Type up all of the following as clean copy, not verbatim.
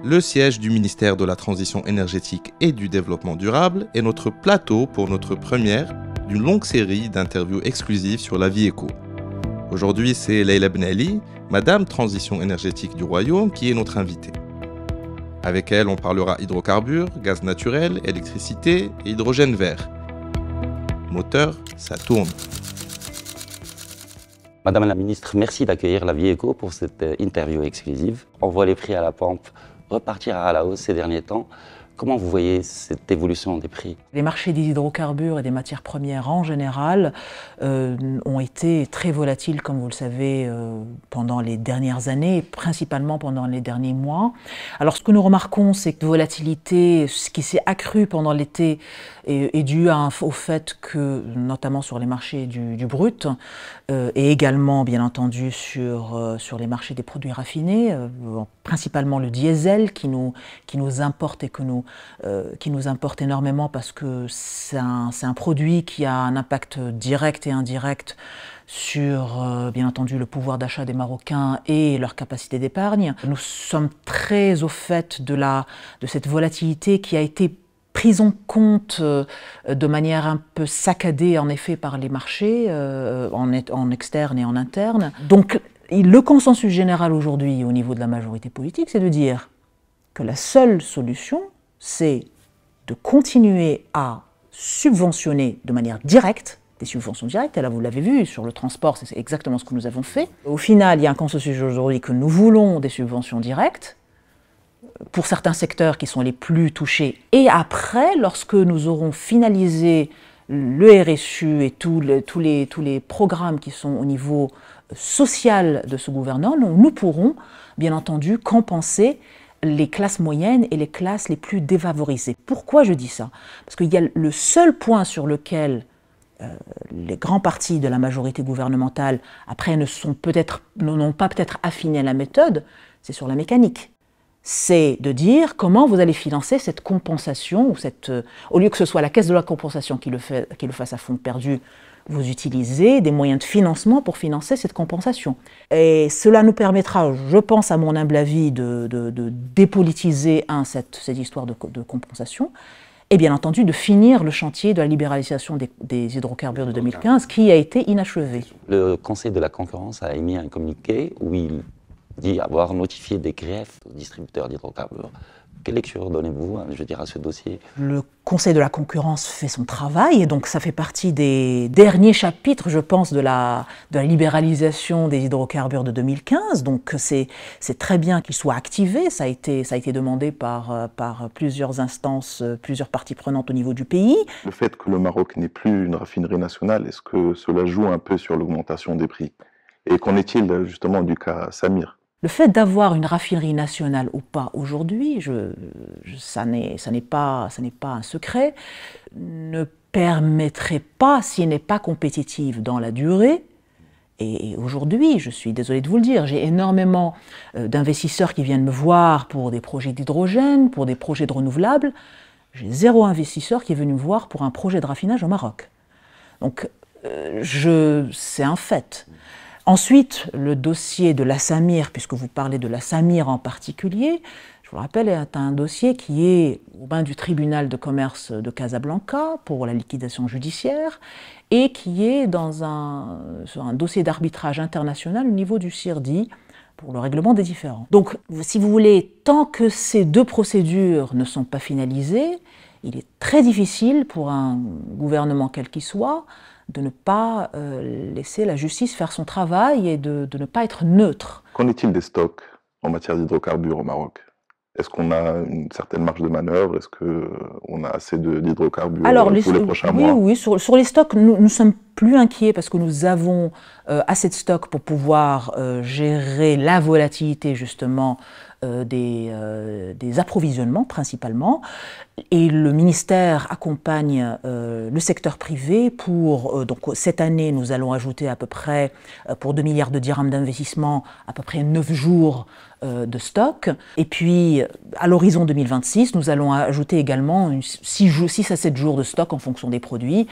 Le siège du ministère de la Transition énergétique et du Développement durable est notre plateau pour notre première d'une longue série d'interviews exclusives sur la vie éco. Aujourd'hui, c'est Leila Benali, Madame Transition énergétique du Royaume, qui est notre invitée. Avec elle, on parlera hydrocarbures, gaz naturel, électricité et hydrogène vert. Moteur, ça tourne. Madame la ministre, merci d'accueillir la vie éco pour cette interview exclusive. On voit les prix à la pompe repartir à la hausse ces derniers temps. Comment vous voyez cette évolution des prix? Les marchés des hydrocarbures et des matières premières en général ont été très volatiles, comme vous le savez, pendant les dernières années, principalement pendant les derniers mois. Alors ce que nous remarquons, c'est que la volatilité, ce qui s'est accru pendant l'été, est dû au fait que, notamment sur les marchés du brut, et également, bien entendu, sur les marchés des produits raffinés, principalement le diesel qui nous importe et qui nous importe énormément parce que c'est un produit qui a un impact direct et indirect sur, bien entendu, le pouvoir d'achat des Marocains et leur capacité d'épargne. Nous sommes très au fait de cette volatilité qui a été prise en compte de manière un peu saccadée, en effet, par les marchés, en externe et en interne. Donc, le consensus général aujourd'hui, au niveau de la majorité politique, c'est de dire que la seule solution, c'est de continuer à subventionner de manière directe, des subventions directes, et là vous l'avez vu, sur le transport, c'est exactement ce que nous avons fait. Au final, il y a un consensus aujourd'hui que nous voulons des subventions directes, pour certains secteurs qui sont les plus touchés. Et après, lorsque nous aurons finalisé le RSU et tous les programmes qui sont au niveau social de ce gouvernement, nous pourrons, bien entendu, compenser les classes moyennes et les classes les plus défavorisées. Pourquoi je dis ça? Parce qu'il y a le seul point sur lequel les grands partis de la majorité gouvernementale, après, n'ont pas peut-être affiné la méthode, c'est sur la mécanique. C'est de dire comment vous allez financer cette compensation, au lieu que ce soit la caisse de la compensation qui le fasse à fonds perdu, vous utilisez des moyens de financement pour financer cette compensation. Et cela nous permettra, je pense à mon humble avis, de dépolitiser cette histoire de compensation, et bien entendu de finir le chantier de la libéralisation des hydrocarbures de 2015 qui a été inachevé. Le Conseil de la concurrence a émis un communiqué où il dit avoir notifié des griefs aux distributeurs d'hydrocarbures. Quelle lecture donnez-vous, à ce dossier? Le Conseil de la concurrence fait son travail, et donc ça fait partie des derniers chapitres, je pense, de la libéralisation des hydrocarbures de 2015. Donc c'est très bien qu'il soit activé. Ça a été demandé par plusieurs instances, plusieurs parties prenantes au niveau du pays. Le fait que le Maroc n'ait plus une raffinerie nationale, est-ce que cela joue un peu sur l'augmentation des prix? Et qu'en est-il justement du cas Samir? Le fait d'avoir une raffinerie nationale ou pas aujourd'hui, ça n'est pas un secret, ne permettrait pas, si elle n'est pas compétitive dans la durée, et aujourd'hui, je suis désolée de vous le dire, j'ai énormément d'investisseurs qui viennent me voir pour des projets d'hydrogène, pour des projets de renouvelables, j'ai zéro investisseur qui est venu me voir pour un projet de raffinage au Maroc. Donc, c'est un fait. Ensuite, le dossier de la Samir, puisque vous parlez de la Samir en particulier, je vous le rappelle, est un dossier qui est au bain du tribunal de commerce de Casablanca pour la liquidation judiciaire et qui est sur un dossier d'arbitrage international au niveau du CIRDI pour le règlement des différends. Donc, si vous voulez, tant que ces deux procédures ne sont pas finalisées, il est très difficile pour un gouvernement quel qu'il soit de ne pas laisser la justice faire son travail et de ne pas être neutre. Qu'en est-il des stocks en matière d'hydrocarbures au Maroc? Est-ce qu'on a une certaine marge de manœuvre? Est-ce qu'on a assez d'hydrocarbures pour les prochains mois? Oui, sur les stocks, nous ne sommes plus inquiets parce que nous avons assez de stocks pour pouvoir gérer la volatilité justement des approvisionnements principalement. Et le ministère accompagne le secteur privé pour, donc cette année, nous allons ajouter à peu près, pour 2 milliards de dirhams d'investissement, à peu près 9 jours de stock. Et puis, à l'horizon 2026, nous allons ajouter également 6 à 7 jours de stock en fonction des produits,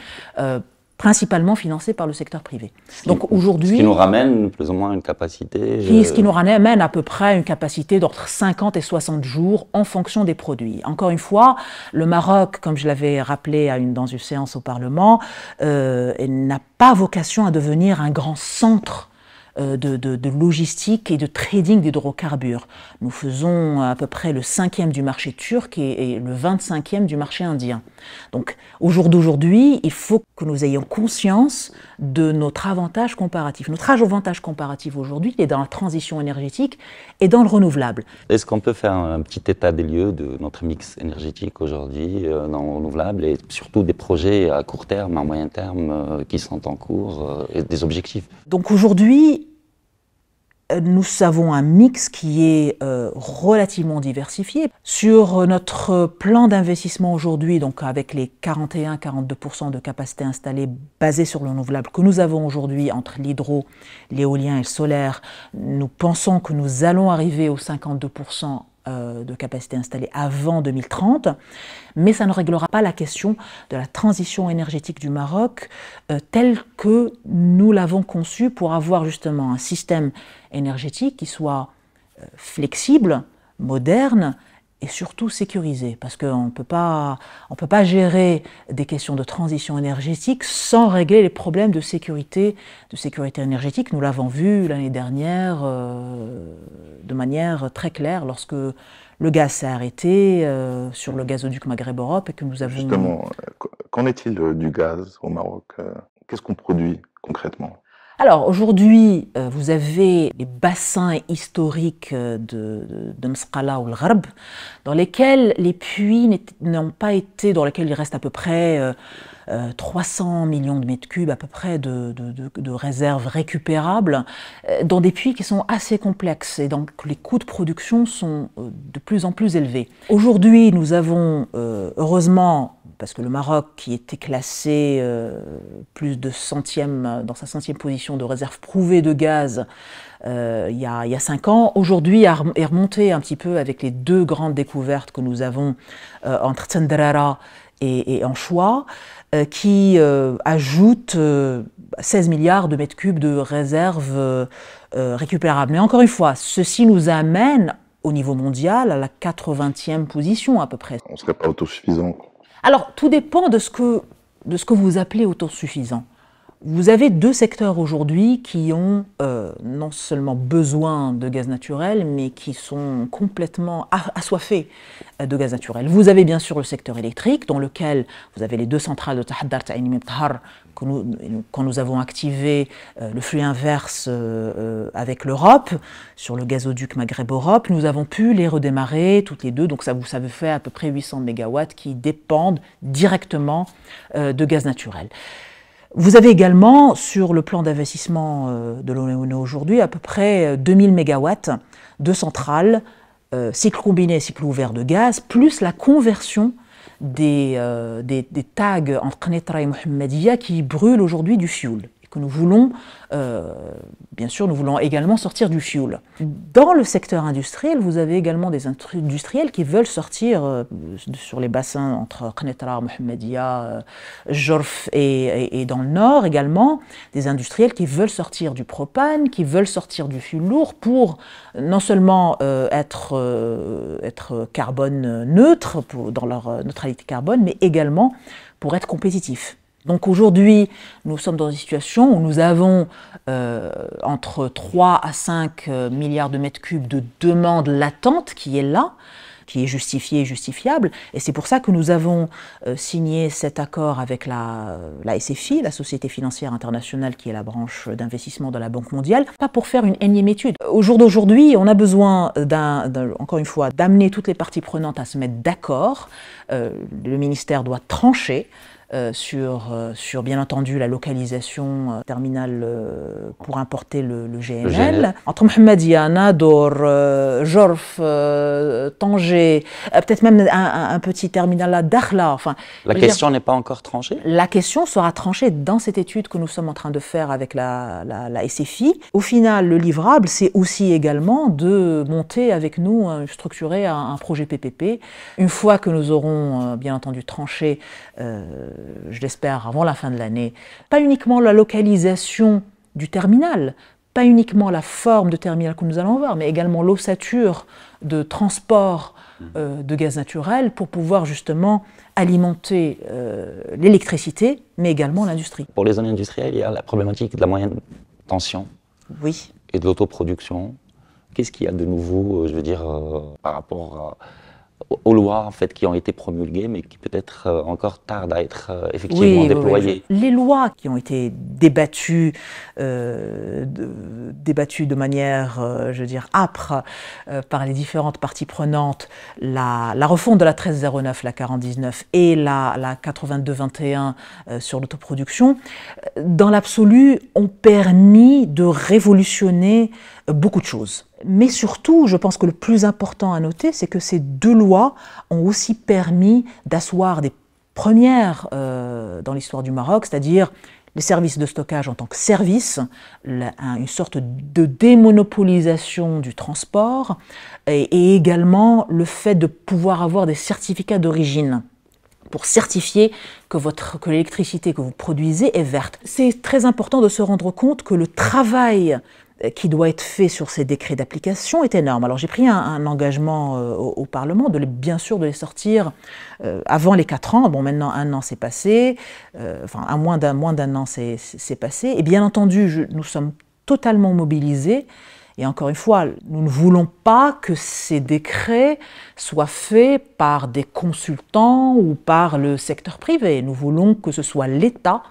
principalement financés par le secteur privé. Donc aujourd'hui, ce qui nous ramène plus ou moins une capacité... Ce qui nous ramène à peu près une capacité d'entre 50 et 60 jours en fonction des produits. Encore une fois, le Maroc, comme je l'avais rappelé dans une séance au Parlement, n'a pas vocation à devenir un grand centre de logistique et de trading d'hydrocarbures. Nous faisons à peu près le 5e du marché turc et le 25e du marché indien. Donc au jour d'aujourd'hui, il faut que nous ayons conscience de notre avantage comparatif. Notre avantage comparatif aujourd'hui est dans la transition énergétique et dans le renouvelable. Est-ce qu'on peut faire un petit état des lieux de notre mix énergétique aujourd'hui dans le renouvelable et surtout des projets à court terme, à moyen terme qui sont en cours et des objectifs? Donc aujourd'hui, nous avons un mix qui est relativement diversifié. Sur notre plan d'investissement aujourd'hui, donc avec les 41-42% de capacité installée basée sur le renouvelable que nous avons aujourd'hui entre l'hydro, l'éolien et le solaire, nous pensons que nous allons arriver aux 52% de capacité installée avant 2030, mais ça ne réglera pas la question de la transition énergétique du Maroc telle que nous l'avons conçue pour avoir justement un système énergétique qui soit flexible, moderne et surtout sécurisé, parce qu'on ne peut pas gérer des questions de transition énergétique sans régler les problèmes de sécurité énergétique. Nous l'avons vu l'année dernière de manière très claire lorsque le gaz s'est arrêté sur le gazoduc Maghreb-Europe et que nous avons... Justement, qu'en est-il du gaz au Maroc? Qu'est-ce qu'on produit concrètement? Alors aujourd'hui, vous avez les bassins historiques de Msqala ou le Gharb, dans lesquels les puits n'ont pas été, dans lesquels il reste à peu près 300 millions de mètres cubes à peu près de réserves récupérables, dans des puits qui sont assez complexes et donc les coûts de production sont de plus en plus élevés. Aujourd'hui, nous avons heureusement, parce que le Maroc, qui était classé plus de dans sa 100e position de réserve prouvée de gaz il y a 5 ans, aujourd'hui est remonté un petit peu avec les 2 grandes découvertes que nous avons entre Tendrara et Anchois, qui ajoutent 16 milliards de mètres cubes de réserves récupérables. Mais encore une fois, ceci nous amène au niveau mondial à la 80e position à peu près. On ne serait pas autosuffisant. Alors, tout dépend de ce que vous appelez autosuffisant. Vous avez 2 secteurs aujourd'hui qui ont non seulement besoin de gaz naturel, mais qui sont complètement assoiffés de gaz naturel. Vous avez bien sûr le secteur électrique, dans lequel vous avez les 2 centrales de Tahaddart et Ain Mibtahar, quand nous avons activé le flux inverse avec l'Europe, sur le gazoduc Maghreb-Europe, nous avons pu les redémarrer toutes les 2, donc ça fait à peu près 800 MW qui dépendent directement de gaz naturel. Vous avez également, sur le plan d'investissement de l'ONU aujourd'hui, à peu près 2000 MW de centrales, cycle combiné et cycle ouvert de gaz, plus la conversion des tags entre Qnitra et Mohammedia qui brûlent aujourd'hui du fioul. Et que nous voulons, bien sûr, nous voulons également sortir du fioul. Dans le secteur industriel, vous avez également des industriels qui veulent sortir sur les bassins entre Qnitra, Mohammedia, Jorf et dans le nord également, des industriels qui veulent sortir du propane, qui veulent sortir du fioul lourd pour non seulement être carbone neutre dans leur neutralité carbone, mais également pour être compétitifs. Donc aujourd'hui, nous sommes dans une situation où nous avons entre 3 à 5 milliards de mètres cubes de demande latente qui est là, qui est justifiée et justifiable. Et c'est pour ça que nous avons signé cet accord avec la SFI, la Société financière internationale, qui est la branche d'investissement de la Banque mondiale, pas pour faire une énième étude. Au jour d'aujourd'hui, on a besoin, encore une fois, d'amener toutes les parties prenantes à se mettre d'accord. Le ministère doit trancher sur bien entendu la localisation terminale pour importer le GNL. Entre Mohammedia, Nador, Jorf, Tanger, peut-être même un petit terminal à Dakhla. Enfin, la question n'est pas encore tranchée? La question sera tranchée dans cette étude que nous sommes en train de faire avec la SFI. Au final, le livrable, c'est aussi également de monter avec nous, structurer un projet PPP. Une fois que nous aurons bien entendu tranché, je l'espère avant la fin de l'année, pas uniquement la localisation du terminal, pas uniquement la forme de terminal que nous allons voir, mais également l'ossature de transport de gaz naturel pour pouvoir justement alimenter l'électricité, mais également l'industrie. Pour les zones industrielles, il y a la problématique de la moyenne tension. Oui. Et de l'autoproduction. Qu'est-ce qu'il y a de nouveau, je veux dire, par rapport aux lois en fait, qui ont été promulguées, mais qui peut-être encore tardent à être effectivement déployées? Oui. Les lois qui ont été débattues de manière, je veux dire, âpre par les différentes parties prenantes, la refonte de la 1309, la 4019 et la 8221 sur l'autoproduction, dans l'absolu, ont permis de révolutionner beaucoup de choses. Mais surtout, je pense que le plus important à noter, c'est que ces deux lois ont aussi permis d'asseoir des premières dans l'histoire du Maroc, c'est-à-dire les services de stockage en tant que service, une sorte de démonopolisation du transport et également le fait de pouvoir avoir des certificats d'origine pour certifier que l'électricité que vous produisez est verte. C'est très important de se rendre compte que le travail qui doit être fait sur ces décrets d'application est énorme. Alors j'ai pris un engagement au Parlement, bien sûr de les sortir avant les 4 ans. Bon, maintenant 1 an s'est passé, enfin à moins d'un an c'est passé. Et bien entendu, nous sommes totalement mobilisés. Et encore une fois, nous ne voulons pas que ces décrets soient faits par des consultants ou par le secteur privé. Nous voulons que ce soit l'État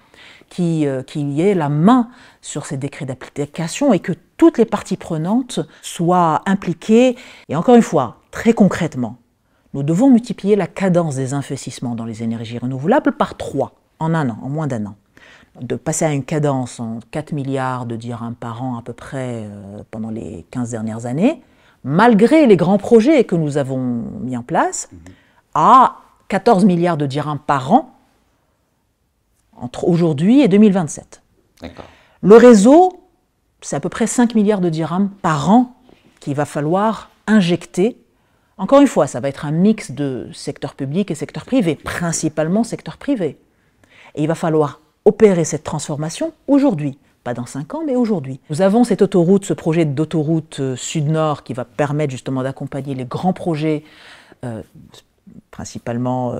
qui ait la main sur ces décrets d'application et que toutes les parties prenantes soient impliquées. Et encore une fois, très concrètement, nous devons multiplier la cadence des investissements dans les énergies renouvelables par 3 en 1 an, en moins d'1 an. De passer à une cadence en 4 milliards de dirhams par an à peu près pendant les 15 dernières années, malgré les grands projets que nous avons mis en place, à 14 milliards de dirhams par an entre aujourd'hui et 2027. Le réseau, c'est à peu près 5 milliards de dirhams par an qu'il va falloir injecter. Encore une fois, ça va être un mix de secteur public et secteur privé, principalement secteur privé. Et il va falloir opérer cette transformation aujourd'hui, pas dans 5 ans, mais aujourd'hui. Nous avons cette autoroute, ce projet d'autoroute sud-nord qui va permettre justement d'accompagner les grands projets, principalement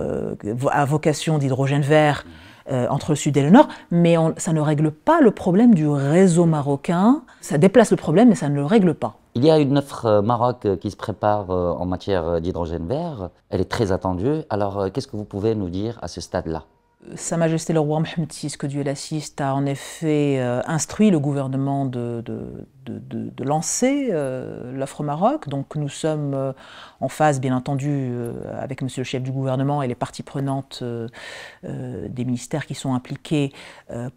à vocation d'hydrogène vert, entre le sud et le nord, mais ça ne règle pas le problème du réseau marocain. Ça déplace le problème, mais ça ne le règle pas. Il y a une offre Maroc qui se prépare en matière d'hydrogène vert. Elle est très attendue. Alors, qu'est-ce que vous pouvez nous dire à ce stade-là? Sa Majesté le roi Mohammed VI, que Dieu l'assiste, a en effet instruit le gouvernement de lancer l'offre Maroc. Donc nous sommes en phase, bien entendu, avec monsieur le chef du gouvernement et les parties prenantes des ministères qui sont impliqués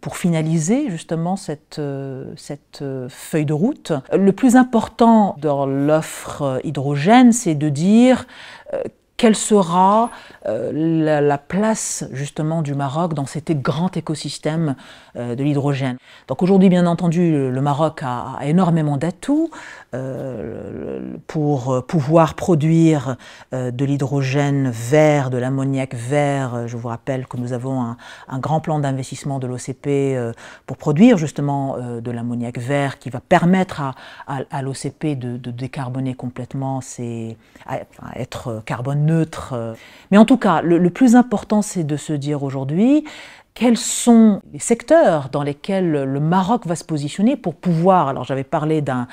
pour finaliser justement cette feuille de route. Le plus important dans l'offre hydrogène, c'est de dire quelle sera la place justement du Maroc dans cet grand écosystème de l'hydrogène. Donc aujourd'hui, bien entendu, le Maroc a énormément d'atouts pour pouvoir produire de l'hydrogène vert, de l'ammoniac vert. Je vous rappelle que nous avons un grand plan d'investissement de l'OCP pour produire justement de l'ammoniac vert qui va permettre à l'OCP de décarboner complètement, à être carbone neutre. Mais en tout cas, le plus important, c'est de se dire aujourd'hui quels sont les secteurs dans lesquels le Maroc va se positionner pour pouvoir, alors j'avais parlé d'un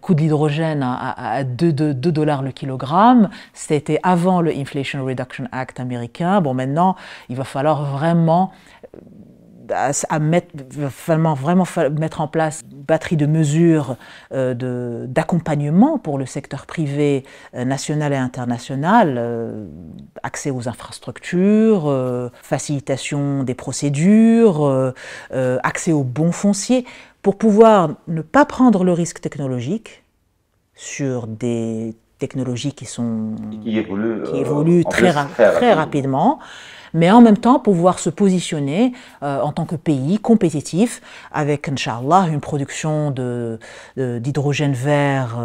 coût de l'hydrogène à 2 $ le kilogramme, c'était avant le Inflation Reduction Act américain. Bon, maintenant, il va falloir vraiment vraiment mettre en place une batterie de mesures d'accompagnement pour le secteur privé national et international, accès aux infrastructures, facilitation des procédures, accès aux bons fonciers, pour pouvoir ne pas prendre le risque technologique sur des technologies qui évoluent très rapidement, mais en même temps pouvoir se positionner en tant que pays compétitif avec, Inch'Allah, une production d'hydrogène vert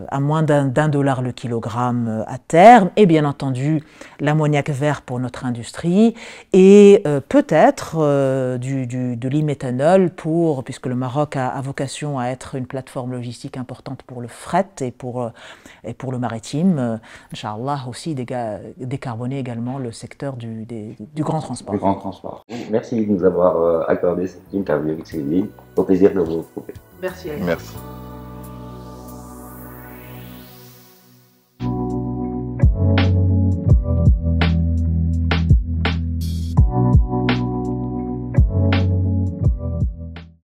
à moins d'$1 le kilogramme à terme, et bien entendu l'ammoniac vert pour notre industrie, et peut-être de l'e-méthanol puisque le Maroc a vocation à être une plateforme logistique importante pour le fret et pour le maritime, Inch'Allah aussi décarboner également le secteur du grand transport. Du grand transport. Merci de nous avoir accordé cette interview exclusive. Au plaisir de vous retrouver. Merci. Merci.